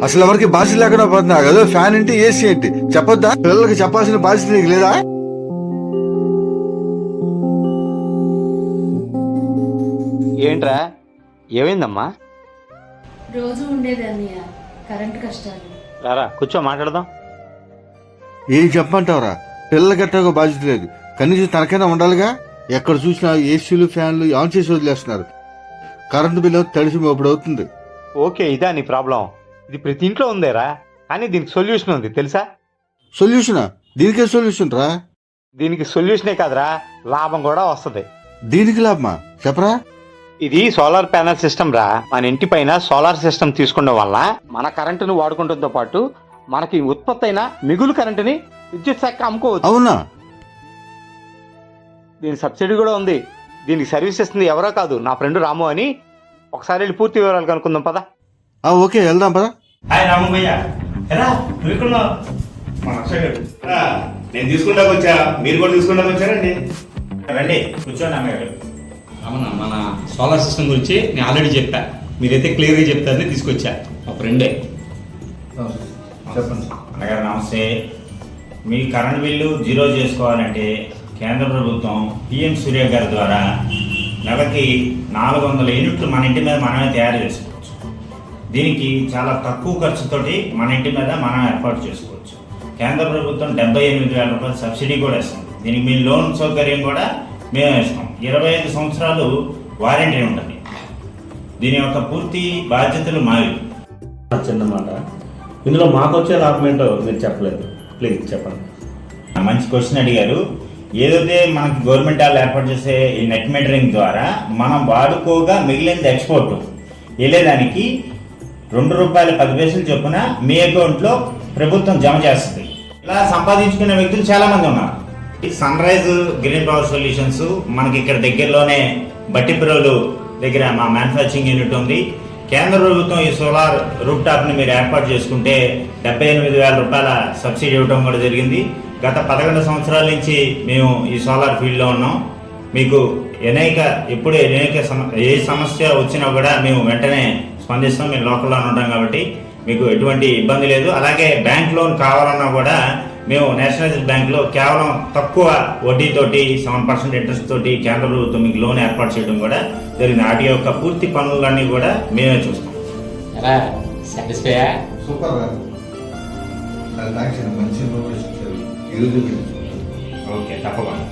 అసలు ఎవరికి బాధ్యత లేకుండా పోతున్నా కదా, ఫ్యాన్ ఏంటి ఏసీ ఏంటి చెప్పొద్దా? పిల్లలకి చెప్పాల్సిన బాధ్యత నీకు లేదా? ఏంట్రా, ఏమైందమ్మా? రోజు ఉండేది అన్నయ్య కరెంటు కష్టాలు. రారా కూర్చో మాట్లాడదాం. ఏం చెప్పమంటావురా? పిల్లలకి ఎట్టగా బాధ్యత లేదు, కనీసం తనకైనా ఉండాలిగా. ఎక్కడ చూసినా ఏసీలు ఫ్యాన్లు ఆన్ చేసి వదిలేస్తున్నారు. కరెంటు బిల్లు తడిసి మోపుడు అవుతుంది. ఓకే, ఇదా నీ ప్రాబ్లం? ఇది ప్రతి ఇంట్లో ఉందేరా, కానీ దీనికి సొల్యూషన్ ఉంది తెలుసా? సొల్యూషనా? దీనికే సొల్యూషన్ రా? దీనికి సొల్యూషనే కాదురా, లాభం కూడా వస్తుంది. దీనికి లాభమా? చెప్పరా. ఇది సోలార్ ప్యానెల్ సిస్టమ్ రా. మన ఇంటి పైన సోలార్ సిస్టమ్ తీసుకోవడం వల్ల మన కరెంటును వాడుకుంటంతో పాటు మనకి ఉత్పత్తి అయిన మిగులు కరెంటుని విద్యుత్ శాఖ అమ్ముకోవచ్చు. అవునా? దీని సబ్సిడీ కూడా ఉంది. దీనికి సర్వీస్ ఇస్తుంది ఎవరో కాదు, నా ఫ్రెండ్ రాము అని. ఒకసారి వెళ్ళి పూర్తి వివరాలు కనుక్కుందాం పదా. ఓకే, వెళ్దాం పదా. హాయ్ రాము భయ్య, ఎలా నువ్వుకున్నావు? మా అక్షయ్ గారు నేను తీసుకుంటాకు వచ్చా, మీరు కూడా తీసుకుంటాకు వచ్చారండి. రండి కూర్చోండి అమ్మగారు. అవునా, మన సోలార్ సిస్టమ్ గురించి నేను ఆల్రెడీ చెప్పా, మీరైతే క్లియర్గా చెప్తారని తీసుకొచ్చా. మా ఫ్రెండే. చెప్పండి అన్నగారు. నమస్తే. మీ కరెంట్ బిల్లు జీరో చేసుకోవాలంటే కేంద్ర ప్రభుత్వం పిఎం సూర్య గారి ద్వారా నెలకి 400 యూనిట్లు మన ఇంటి మీద మనమే తయారు చేసుకోవచ్చు. దీనికి చాలా తక్కువ ఖర్చుతోటి మన ఇంటి మీద మనం ఏర్పాటు చేసుకోవచ్చు. కేంద్ర ప్రభుత్వం 78,000 రూపాయలు సబ్సిడీ కూడా ఇస్తుంది. దీనికి మీ లోన్ సౌకర్యం కూడా మేము ఇస్తాం. 25 సంవత్సరాలు వారంటీ ఉంటుంది. దీని యొక్క పూర్తి బాధ్యతలు మావి. చిన్నమాట, ఇందులో మాకు వచ్చే లాభం ఏంటో మీరు చెప్పలేదు, ప్లీజ్ చెప్పండి. మంచి క్వశ్చన్ అడిగారు. ఏదైతే మనకి గవర్నమెంట్ వాళ్ళు ఏర్పాటు చేసే ఈ నెట్ మీటరింగ్ ద్వారా మనం వాడుకోగా మిగిలినది ఎక్స్పోర్ట్ వెళ్ళేదానికి ₹2.10 చొప్పున మీ అకౌంట్లో ప్రభుత్వం జమ చేస్తుంది. ఇలా సంపాదించుకునే వ్యక్తులు చాలా మంది ఉన్నారు. Sunrise Green Power Solutions మనకి ఇక్కడ దగ్గరలోనే బట్టిప్రోలు దగ్గర మా మ్యానుఫ్యాక్చరింగ్ యూనిట్ ఉంది. కేంద్ర ప్రభుత్వం ఈ సోలార్ రూఫ్ టాప్ ని మీరు ఏర్పాటు చేసుకుంటే 78,000 రూపాయల సబ్సిడీ ఇవ్వడం కూడా జరిగింది. గత 11 సంవత్సరాల నుంచి మేము ఈ సోలార్ ఫీల్డ్లో ఉన్నాం. మీకు ఎప్పుడు ఏ సమస్య వచ్చినా కూడా మేము వెంటనే స్పందిస్తాం. మేము లోకల్లోనే ఉంటాం కాబట్టి మీకు ఎటువంటి ఇబ్బంది లేదు. అలాగే బ్యాంక్ లోన్ కావాలన్నా కూడా మేము నేషనలైజ్డ్ బ్యాంక్లో కేవలం తక్కువ వడ్డీతోటి 7% ఇంట్రెస్ట్ తోటి కేంద్ర ప్రభుత్వం మీకు లోన్ ఏర్పాటు చేయడం కూడా జరిగింది. వాటి యొక్క పూర్తి పనులన్నీ కూడా మేమే చూస్తాం. సూపర్. మంచి ఓకే, తప్పకుండా.